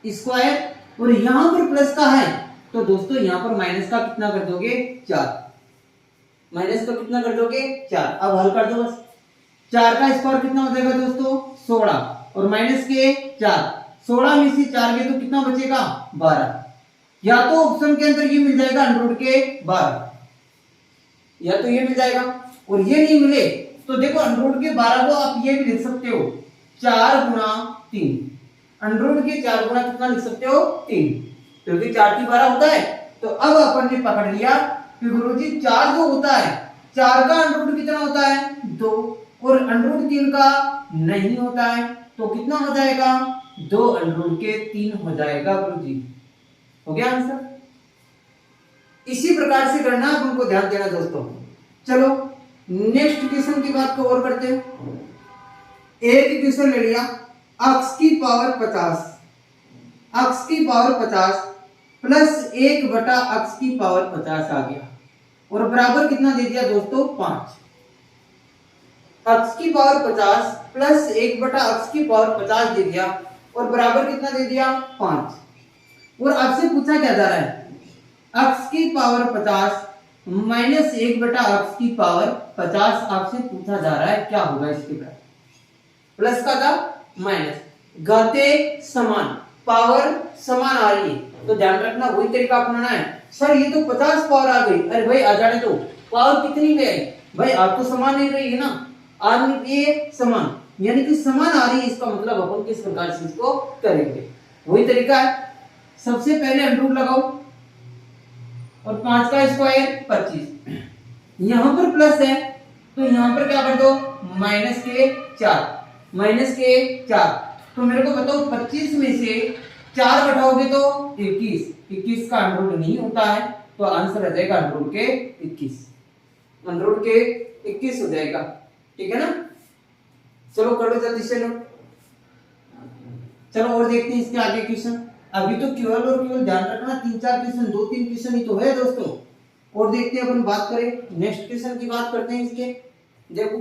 स्क्वायर और यहां पर प्लस का है, तो दोस्तों यहां पर माइनस का कितना कर दोगे, 4, माइनस का कितना कर दोगे, 4। अब हल कर दो बस, 4 का स्क्वायर कितना हो जाएगा दोस्तों, 16 और माइनस के 4, 16 में से 4 गए तो कितना बचेगा, 12। या तो ऑप्शन के अंदर ये मिल जाएगा अंडररूट के 12, या तो ये मिल जाएगा, और ये नहीं मिले तो देखो अंडररूट के 12 को आप ये भी लिख सकते हो 4 गुना 3, अंडररूट के 4 गुना कितना लिख सकते हो, 3, क्योंकि 4 की 12 होता है। तो अब अपन ने पकड़ लिया कि गुरुजी 4 जो होता है, 4 का अंडररूट कितना होता है, 2, और अंडररूट 3 का नहीं होता है, तो कितना हो जाएगा, 2 अंडररूट के 3 हो जाएगा गुरुजी। हो गया आंसर। इसी प्रकार से करना, आप उनको ध्यान देना दोस्तों। चलो नेक्स्ट क्वेश्चन की बात को और करते हैं। एक क्वेश्चन ले लिया, x की पावर 50 प्लस 1/x की पावर 50 आ गया, और बराबर कितना दे दिया दोस्तों, 5। x की पावर 50 प्लस 1/x की पावर 50 दे दिया, और बराबर कितना दे दिया, 5। और आपसे पूछा क्या जा रहा है, x की पावर 50 माइनस 1/x की पावर 50 आपसे पूछा जा रहा है, क्या होगा इसके बाद? प्लस का था माइनस, घाते समान, पावर समान आ रही है तो ध्यान रखना वही तरीका अपनाना है। सर ये तो 50 पावर आ गई, अरे भाई आ जाने दो, पावर कितनी पे आई भाई, आप तो समान नहीं रही है ना, आर में ये समान यानी कि समान आ रही है, इसका मतलब अपन किस प्रकार से इसको करेंगे, वही तरीका है। सबसे पहले अंडर लगाओ और 5 का स्क्वायर 25, यहां पर प्लस है तो यहां पर क्या कर दो माइनस के 4, तो मेरे को बताओ 25 में से 4 घटाओगे तो 21 का अंडर रूट नहीं होता है तो आंसर आ जाएगा अंडर रूट के 21 हो जाएगा, ठीक है ना। चलो कर लो जल्दी से लो, चलो और देखते हैं इसके आगे क्वेश्चन। अभी तो केवल और केवल ध्यान रखना 3-4 क्वेश्चन, 2-3 क्वेश्चन ही तो है दोस्तों। और देखते हैं अपन बात करें नेक्स्ट क्वेश्चन की बात करते हैं इसके। देखो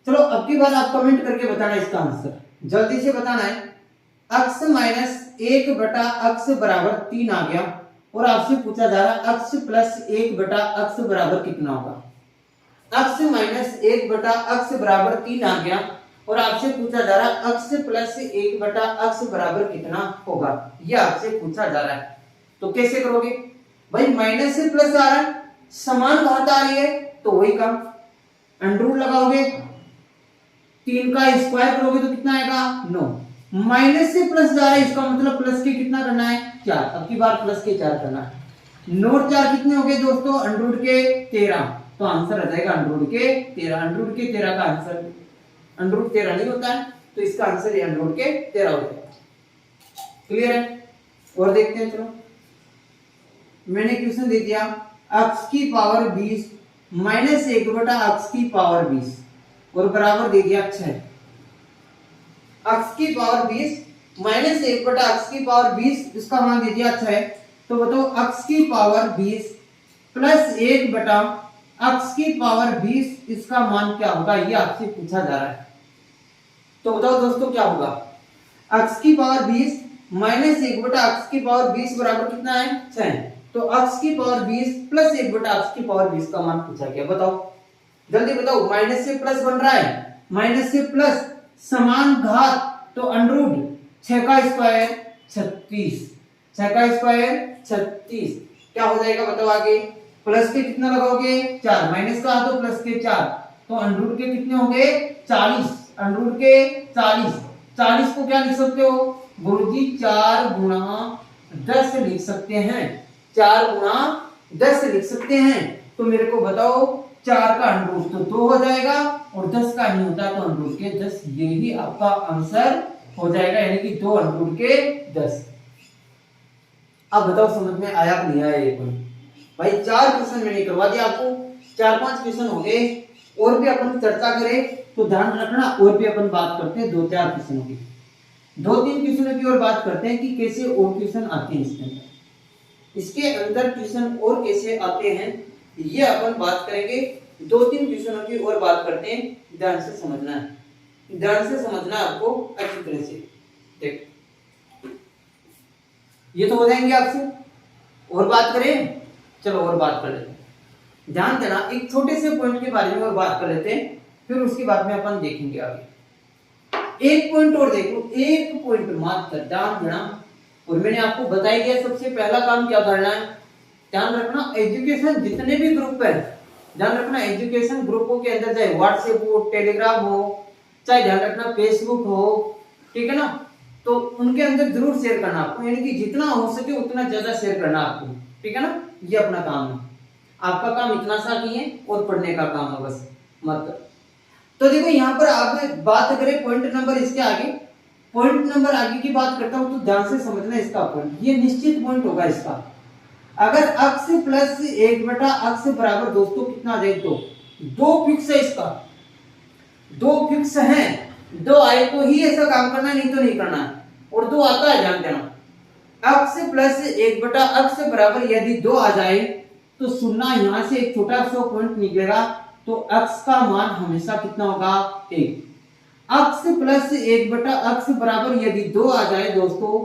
चलो अब की बार आप कमेंट करके बताना इसका आंसर, जल्दी से बताना है। x माइनस 1/x बराबर 3 आ गया और आपसे पूछा जा रहा है x प्लस 1/x बराबर कितना होगा। x माइनस 1/x बराबर 3 आ गया और आपसे पूछा जा रहा है x प्लस 1/x बराबर कितना होगा, ये आपसे पूछा जा रहा है। तो कैसे करोगे भाई, माइनस से प्लस आ रहा है, समान घात आ रही है तो वही काम, अंडर रूट लगाओगे, 3 का स्क्वायर करोगे तो कितना आएगा 9, माइनस से प्लस जा रहा है इसका मतलब प्लस के कितना करना है 4, अब की बार प्लस के 4 करना है। 9 और 4 कितने हो गए दोस्तों, अंडर रूट के 13, तो आंसर आ जाएगा अंडर रूट के 13। अंडर रूट के 13 का आंसर, अंडर रूट 13 नहीं होता है तो इसका आंसर ये अंडर रूट के 13 हो जाएगा। क्लियर है। और देखते हैं, चलो मैंने क्वेश्चन दे दिया x की पावर 20 माइनस 1/x की पावर 20 और बराबर दे दिया 6। x की पावर 20 माइनस 1/x की पावर 20 इसका मान दे दिया 6, तो बताओ x की पावर 20 प्लस 1/x की पावर 20 इसका मान क्या होगा, ये आपसे पूछा जा रहा है। तो बताओ दोस्तों क्या होगा, x की पावर 20 माइनस 1/x की पावर 20 बराबर कितना है 6, तो x की पावर 20 प्लस 1/x की पावर 20 का मान पूछा गया। बताओ जल्दी बताओ, माइनस से प्लस बन रहा है, माइनस से प्लस समान घात तो अंडर रूट 6 का स्क्वायर 36, 6 का स्क्वायर 36 क्या हो जाएगा बताओ आगे, प्लस के कितना लगाओगे 4, माइनस का तो प्लस के 4, तो अंडर रूट के कितने होंगे 40, अंडर रूट के 40 को क्या लिख सकते हो गुरुजी 4 गुणा 10 लिख सकते हैं, 4 गुणा 10 लिख सकते हैं। तो मेरे को बताओ 4 का अंडर रूट तो 2 हो जाएगा और 10 का नहीं होता तो अंडर रूट के 10, यही आपका आंसर हो जाएगा, यानी कि 2 अंडर रूट के 10। अब बताओ समझ में आया कि नहीं आया ये पॉइंट भाई। 4 क्वेश्चन मैंने करवा दिया आपको, 4-5 क्वेश्चन हो गए, और भी अपन चर्चा करें तो ध्यान रखना, और भी अपन बात करते हैं 2-4 क्वेश्चनों की, 2-3 क्वेश्चनों की और बात करते हैं कि कैसे और क्वेश्चन आते हैं इसके अंदर क्वेश्चन और कैसे आते हैं ये अपन बात करेंगे। 2-3 क्वेश्चनों की और बात करते हैं, ध्यान से समझना है, ध्यान से समझना है आपको अच्छी तरह से। देख ये तो हो जाएंगे आपसे, और बात करें, चलो और बात कर लेते हैं। ध्यान देना, एक छोटे से पॉइंट के बारे में और बात कर लेते हैं, फिर उसके बाद में अपन देखेंगे आगे। एक पॉइंट और देखो, एक पॉइंट मात्र ध्यान देना, और मैंने आपको बता ही दिया सबसे पहला काम क्या करना है, ध्यान रखना एजुकेशन जितने भी ग्रुप है, ध्यान रखना एजुकेशन ग्रुपों के अंदर चाहे व्हाट्सएप हो, टेलीग्राम हो, चाहे ध्यान रखना फेसबुक हो, ठीक है ना, तो उनके अंदर जरूर शेयर करना आपको, यानी कि जितना हो सके उतना ज्यादा शेयर करना आपको, ठीक है ना, ये अपना काम है। आपका काम इतना सा नहीं है और पढ़ने का काम है बस, मत। तो देखो यहाँ पर आप बात करें पॉइंट नंबर इसके आगे, पॉइंट नंबर आगे की बात करता हूं तो ध्यान से समझना इसका पॉइंट, ये निश्चित पॉइंट होगा इसका। अगर x प्लस 1/x बराबर दोस्तों कितना आ जाए 2 फिक्स है इसका, 2 फिक्स है, 2 आए तो ही ऐसा काम करना, नहीं तो नहीं करना है, और 2 आता है ध्यान देना। x प्लस 1/x बराबर यदि 2 आ जाए तो सुनना, यहां से एक छोटा सा पॉइंट निकलेगा, तो x का मान हमेशा कितना होगा 1। x प्लस 1/x बराबर यदि 2 आ जाए दोस्तों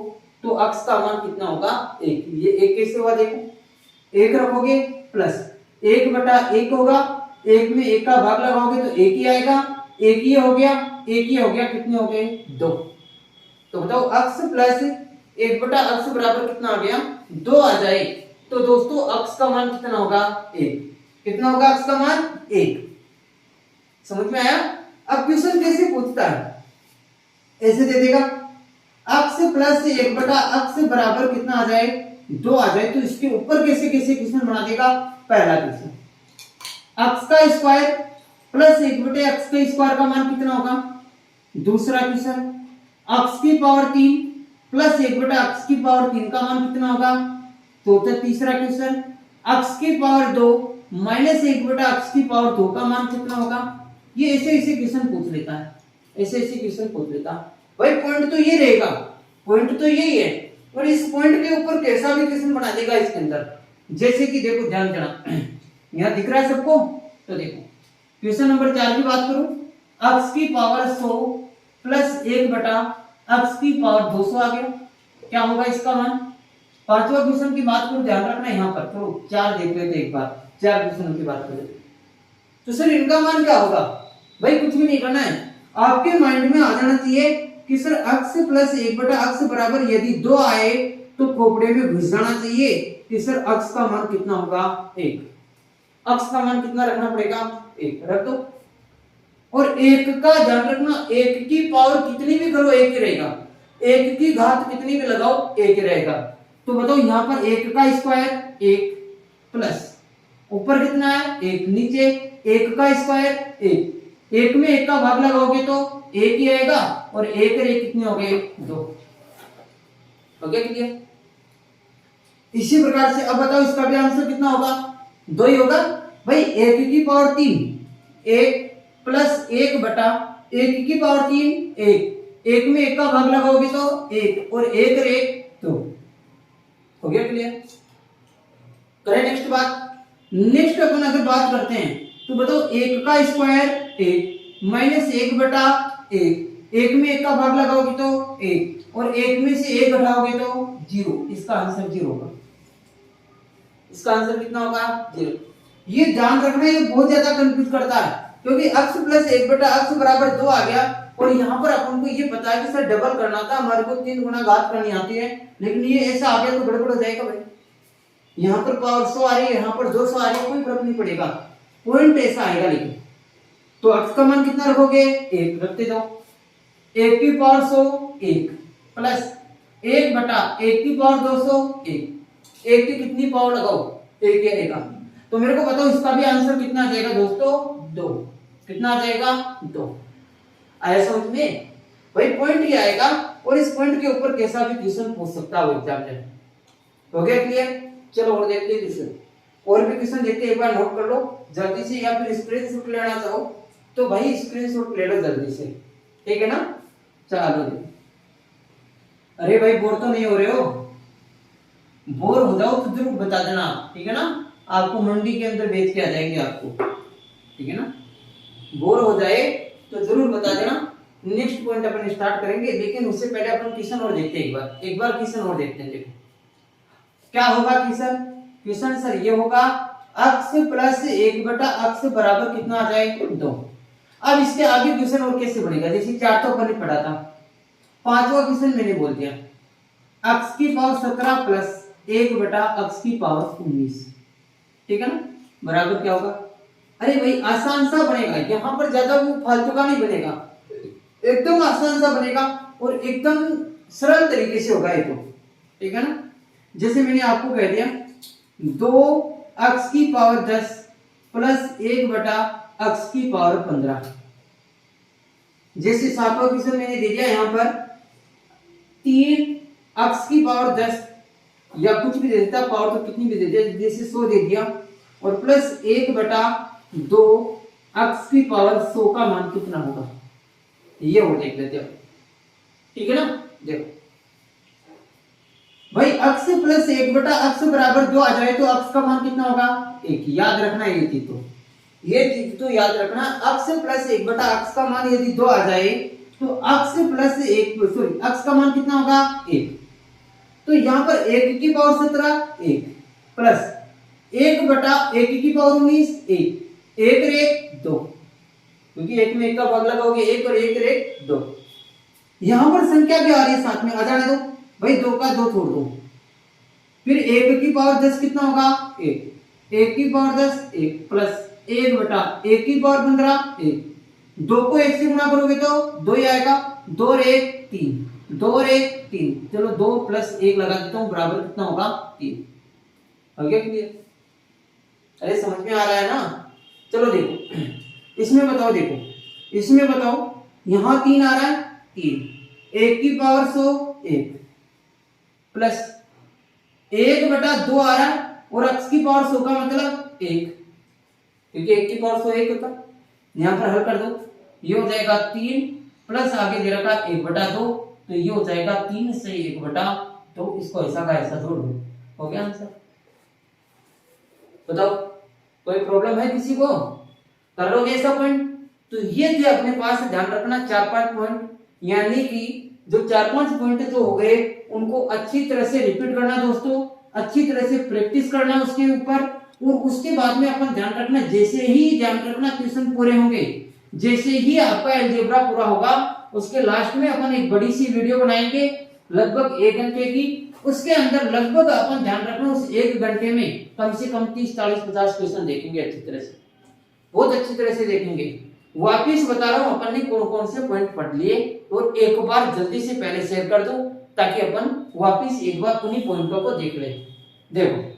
तो x का मान कितना होगा 1। ये 1 कैसे हुआ देखो, एक रखोगे प्लस 1/1 होगा, एक में एक का भाग लगाओगे तो एक ही आएगा, एक ही हो गया, एक ही हो गया, कितने हो गए 2। तो बताओ अक्स प्लस 1/अक्स बराबर कितना आ गया 2 आ जाए। तो दोस्तों अक्स का मान कितना होगा 1। कितना होगा अक्स का मान 1। समझ में आया। अब क्वेश्चन कैसे पूछता है, ऐसे दे देगा अक्स प्लस 1/अक्स बराबर कितना आ जाए 2 आ जाए। तो इसके ऊपर कैसे कैसे क्वेश्चन बना देगा। पहला क्वेश्चन अक्स का स्क्वायर प्लस 1/अक्स के स्क्वायर का मान कितना होगा। दूसरा क्वेश्चन अक्स की पावर 3 प्लस 1/अक्स की पावर 3 का मान कितना होगा। तो तीसरा क्वेश्चन अक्स की पावर 2 माइनस 1/अक्स की पावर 2 का मान कितना होगा। ये ऐसे ऐसे क्वेश्चन पूछ लेता है, ऐसे ऐसे क्वेश्चन पूछ लेता है। भाई पॉइंट तो ये रहेगा, पॉइंट तो यही है, और इस पॉइंट के ऊपर कैसा भी क्वेश्चन बना देगा इसके अंदर। जैसे कि देखो ध्यान देना, यहाँ दिख रहा है सबको। तो देखो क्वेश्चन नंबर 4 की बात करूं, अक्स की पावर 100 प्लस 1/अक्स की पावर 200 आ गया। क्या होगा इसका मान। पांचवा क्वेश्चन की बात करो, ध्यान रखना यहाँ पर। चलो 4 देख लेते एक बार, 4 क्वेश्चन की बात करें तो सर इनका मान क्या होगा। भाई कुछ भी नहीं करना है, आपके माइंड में आ जाना चाहिए कि सर अक्स प्लस 1/अक्स बराबर यदि 2 आए तो खोपड़े में घुस जाना चाहिए कि सर अक्स का मान कितना होगा 1। अक्स का मान कितना रखना पड़ेगा 1 रख दो। और 1 का ध्यान रखना, 1 की पावर कितनी भी करो 1 ही रहेगा, 1 की घात कितनी भी लगाओ 1 ही रहेगा। तो बताओ यहाँ पर 1 का स्क्वायर 1 प्लस ऊपर कितना है 1, नीचे 1 का स्क्वायर 1, 1 में 1 का भाग लगाओगे तो 1 ही आएगा, और 1 और 1 कितने हो गए 2। हो गया क्लियर। इसी प्रकार से अब बताओ इसका भी आंसर कितना होगा 2 ही होगा। भाई 1 की पावर 3 1 प्लस 1/1 की पावर 3 1, 1 में 1 का भाग लगाओगे तो 1, और 1 और 1 2। हो गया क्लियर। करें नेक्स्ट बात। नेक्स्ट अपन अगर बात करते हैं तो बताओ 1 का स्क्वायर 1 माइनस 1/1, 1 में 1 का भाग लगाओगे तो 1, और 1 में से 1 घटाओगे तो 0। इसका आंसर 0 होगा। इसका आंसर कितना होगा 0। ये ध्यान रखना, ये बहुत ज्यादा कंफ्यूज करता है, क्योंकि अक्स प्लस 1/अक्स बराबर 2 आ गया, और यहाँ पर अपन को ये पता है कि सर डबल करना था, हमारे को 3 गुना घात करनी आती है, लेकिन ये ऐसा आ गया तो गड़बड़ हो जाएगा भाई। यहाँ पर पावर 100 आ रही है, यहाँ पर 200 आ रही है, कोई फर्क नहीं पड़ेगा, पॉइंट ऐसा आएगा। लेकिन तो अक्स का मान कितना रखोगे 1 रखते जाओ। 1 की पावर 100 1 प्लस 1/1 की पावर 200 1, 1 की कितनी पावर लगाओ 1 ही आएगा। तो मेरे को बताओ इसका भी आंसर कितना आ जाएगा दोस्तों 2। कितना आ जाएगा 2। आया समझ में। भाई पॉइंट ही आएगा, और इस पॉइंट के ऊपर कैसा भी क्वेश्चन पूछ सकता है एग्जाम में। हो गया क्लियर। चलो और देखते हैं क्वेश्चन, और भी क्वेश्चन देखते हैं, एक बार नोट कर लो जल्दी से, या फिर स्क्रीनशॉट लेना चाहो तो भाई स्क्रीनशॉट ले लो जल्दी से, ठीक है ना। चलो अरे भाई बोर तो नहीं हो रहे हो, बोर हो जाओ तो जरूर बता देना, ठीक है ना। आपको मंडी के अंदर बेच के आ जाएंगे आपको, ठीक है ना। बोर हो जाए तो जरूर बता देना। नेक्स्ट पॉइंट अपन स्टार्ट करेंगे, लेकिन उससे पहले अपन क्वेश्चन और देखते हैं, एक बार क्वेश्चन और देखते हैं। देखो क्या होगा क्वेश्चन। क्वेश्चन सर ये होगा अक्स प्लस 1/अक्स बराबर कितना आ जाए 2। अब इसके आगे क्वेश्चन और कैसे बनेगा, जैसे 4 तो अपन ने पढ़ा था, 5वां क्वेश्चन मैंने बोल दिया अक्स की पावर 17 प्लस 1/अक्स की पावर 19, ठीक है ना, बराबर क्या होगा। अरे भाई आसान सा बनेगा, यहाँ पर ज्यादा वो फालतू का नहीं बनेगा, एकदम आसान सा बनेगा, और एकदम सरल तरीके से होगा ये तो, ठीक है ना। जैसे मैंने आपको कह दिया 2 की पावर 10 प्लस 1/x की पावर 15। जैसे 7वां क्वेश्चन मैंने दे दिया यहाँ पर 3 की पावर 10, या कुछ भी दे देता, पावर तो कितनी भी दे दिया, जैसे 100 दे दिया, और प्लस 1/2 की पावर 100 का मान कितना होगा, ये वो देख लेते हैं, ठीक है ना। देखो भाई अक्स प्लस 1/x बराबर 2 आ जाए तो अक्स का मान कितना होगा 1। याद रखना ये चीज तो याद रखना, अक्स प्लस 1/x का मान यदि 2 आ जाए तो अक्स का मान कितना होगा 1। तो यहाँ पर 1 की पावर 17 1 प्लस 1 बटा 1 की पावर 19 1 1 रे 2, क्योंकि 1 में 1 का भाग लगाओगे 1 और 1 रे 2। यहां पर संख्या भी आ रही है साथ में, आ जाने दो भाई, 2 का 2 छोड़ दो, फिर 1 की पावर 10 कितना होगा 1, 1 की पावर 10 1 प्लस 1 बटा 1 की पावर 15 1, 2 को 1 से गुणा करोगे तो 2 ही आएगा, 2 और 1 3, 2 और 1 3, चलो 2 प्लस 1 लगा देता हूं बराबर कितना होगा 3। हो गया क्लियर? अरे समझ में आ रहा है ना? चलो देखो इसमें बताओ, देखो इसमें बताओ, यहां 3 आ रहा है 3, 1 की पावर 100 1 प्लस 1 बटा 2 आ रहा है और x की पावर 100 का मतलब 1, क्योंकि 1 की पावर 100 1 होता है। यहां पर हल कर दो, ये हो जाएगा 3 प्लस आगे दे रखा 1 बटा 2, तो ये हो जाएगा 3 से 1 बटा 2, इसको ऐसा का ऐसा जोड़ दो, हो गया आंसर। बताओ कोई प्रॉब्लम है किसी को? कर लोगे ऐसा पॉइंट? तो ये थे अपने पास, ध्यान रखना 4-5 पॉइंट, यानी कि जो 4-5 पॉइंट जो हो गए उनको अच्छी तरह से रिपीट करना दोस्तों, अच्छी तरह से प्रैक्टिस करना उसके ऊपर, और उसके बाद में अपन ध्यान रखना, जैसे ही ध्यान रखना क्वेश्चन पूरे होंगे, जैसे ही आपका अलजेब्रा पूरा होगा, उसके लास्ट में अपन एक बड़ी सी वीडियो बनाएंगे लगभग 1 घंटे की, उसके अंदर लगभग अपन ध्यान रखना उस 1 घंटे में कम से कम 30 40 50 क्वेश्चन देखेंगे अच्छी तरह से, बहुत अच्छी तरह से देखेंगे। वापिस बता रहा हूं अपन ने कौन कौन से पॉइंट पढ़ लिए, और एक बार जल्दी से पहले शेयर कर दो ताकि अपन वापिस एक बार उन्हीं पॉइंटों को देख ले। देखो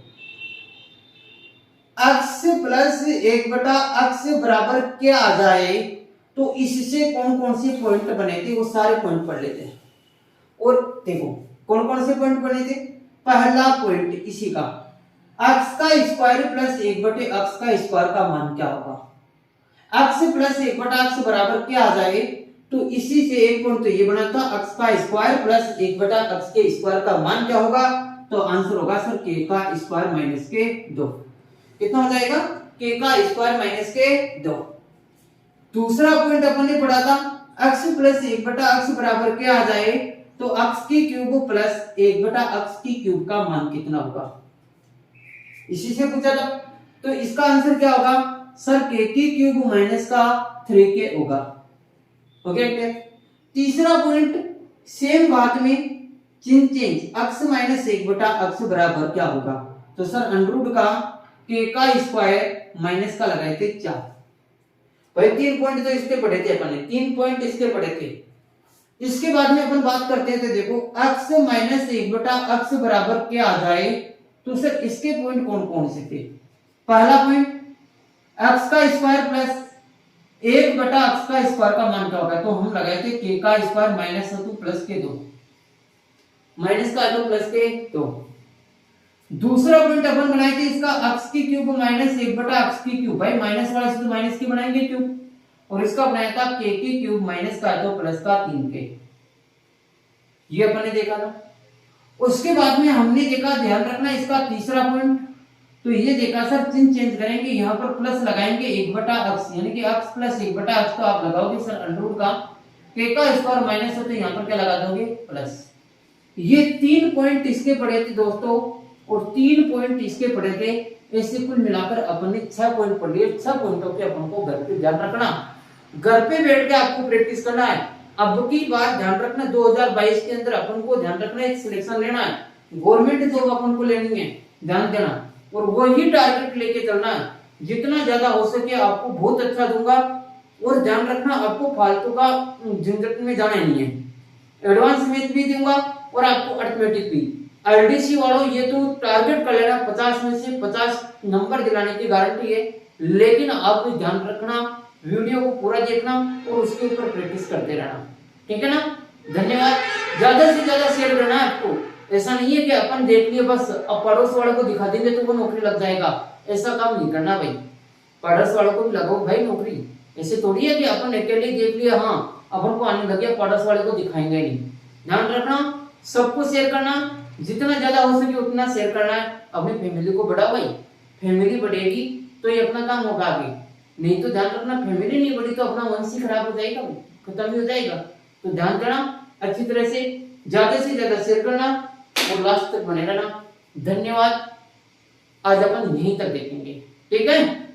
x प्लस 1 बटा x बराबर क्या आ जाए, तो इससे कौन कौन से पॉइंट बने थे वो सारे पॉइंट पढ़ लेते हैं। और देखो कौन कौन से पॉइंट बने थे। पहला पॉइंट इसी का, x का स्क्वायर प्लस 1 बटे x का स्क्वायर का मान क्या होगा। x प्लस 1 बटा x बराबर क्या आ जाए, तो इसी से एक पॉइंट तो ये बना था, x का स्क्वायर प्लस 1 बटा x के स्क्वायर का मान क्या होगा, तो आंसर होगा सर k का स्क्वायर माइनस के 2। कितना हो जाएगा, k का स्क्वायर माइनस के 2। दूसरा पॉइंट अपन ने पढ़ा था, x प्लस 1 बटा x बराबर क्या आ जाए, तो x की क्यूब प्लस 1 बटा x की क्यूब का मान कितना होगा, इसी से पूछा था। तो इसका आंसर क्या होगा सर, k की क्यूब माइनस का 3k होगा। Okay clear. तीसरा पॉइंट सेम बात में चिन्ह चेंज, x माइनस 1 बटा x बराबर क्या होगा, तो सर अंडररूट का k का स्क्वायर माइनस का लगाए थे 4। भाई 3 पॉइंट तो इसके पढ़े थे अपन ने, 3 पॉइंट इसके पढ़े थे। इसके बाद में अपन बात करते थे, देखो x माइनस 1 बटा x बराबर क्या आ जाए, तो सर इसके पॉइंट कौन कौन से थे। पहला पॉइंट x का स्क्वायर प्लस 1 बटा x का स्क्वायर का मान क्या होगा, तो हम लगाए थे k का स्क्वायर माइनस 2 प्लस के 2, माइनस का 2 प्लस के 2। दूसरा पॉइंट अपन बनाए थे इसका, x की क्यूब माइनस 1 बटा x की क्यूब, भाई माइनस वाले से तो माइनस की बनाएंगे क्यूब, और इसका बनाया था k की क्यूब माइनस का 2 प्लस का 3k, ये अपन ने देखा था। उसके बाद में हमने देखा, ध्यान रखना इसका तीसरा पॉइंट, तो ये देखा सर चिन्ह चेंज करेंगे, यहाँ पर प्लस लगाएंगे 1 बटा x, यानी कि x प्लस 1 बटा x, तो आप लगाओगे सर अंडररूट का k का स्क्वायर माइनस, तो यहाँ पर क्या लगा दोगे प्लस। ये 3 पॉइंट इसके पढ़े थे दोस्तों, और 3 पॉइंट इसके पढ़े थे, ऐसे कुल मिलाकर अपन ने 6 पॉइंट पढ़ लिए। 6 पॉइंटों के अपन को घर पे ध्यान रखना, घर पे बैठ के आपको प्रैक्टिस करना है। अब की बार ध्यान रखना 2022 के अंदर अपन को ध्यान रखना एक सिलेक्शन लेना है, गवर्नमेंट जॉब अपन को लेनी है, ध्यान देना, और वही टारगेट लेके चलना है। जितना ज्यादा हो सके आपको बहुत अच्छा दूंगा, और ध्यान रखना आपको फालतू का झंझट में जाना नहीं है। एडवांस मैथ भी दूंगा और आपको अरिथमेटिक भी। आईडीसी वालों ये तो टारगेट कर लेना, 50 में से 50 नंबर दिलाने की गारंटी है, लेकिन आप ध्यान रखना वीडियो को पूरा देखना और उसके ऊपर प्रैक्टिस करते रहना, ठीक है ना। धन्यवाद। ज्यादा से ज्यादा शेयर करना है आपको, ऐसा नहीं है कि अपन देख लिए बस अब पड़ोस वालों को दिखा देंगे तो वो नौकरी लग जाएगा, ऐसा काम नहीं करना भाई। पड़ोस वालों को भी लगाओ भाई नौकरी, ऐसे थोड़ी है कि अपन अकेले देख लिया, हाँ अपन को आने लगे पड़ोस वाले को दिखाएंगे नहीं। ध्यान रखना, सबको शेयर करना, जितना ज्यादा हो सके उतना शेयर करना है। अपनी फैमिली को बढ़ाओ भाई, फैमिली बढ़ेगी तो ये अपना काम होगा आगे, नहीं तो ध्यान रखना फैमिली नहीं बढ़ी तो अपना वंश ही खराब हो जाएगा, खत्म ही हो जाएगा। तो ध्यान देना अच्छी तरह से ज्यादा शेयर करना और लास्ट तक बने रहना। धन्यवाद। आज अपन यहीं तक देखेंगे। ठीक है।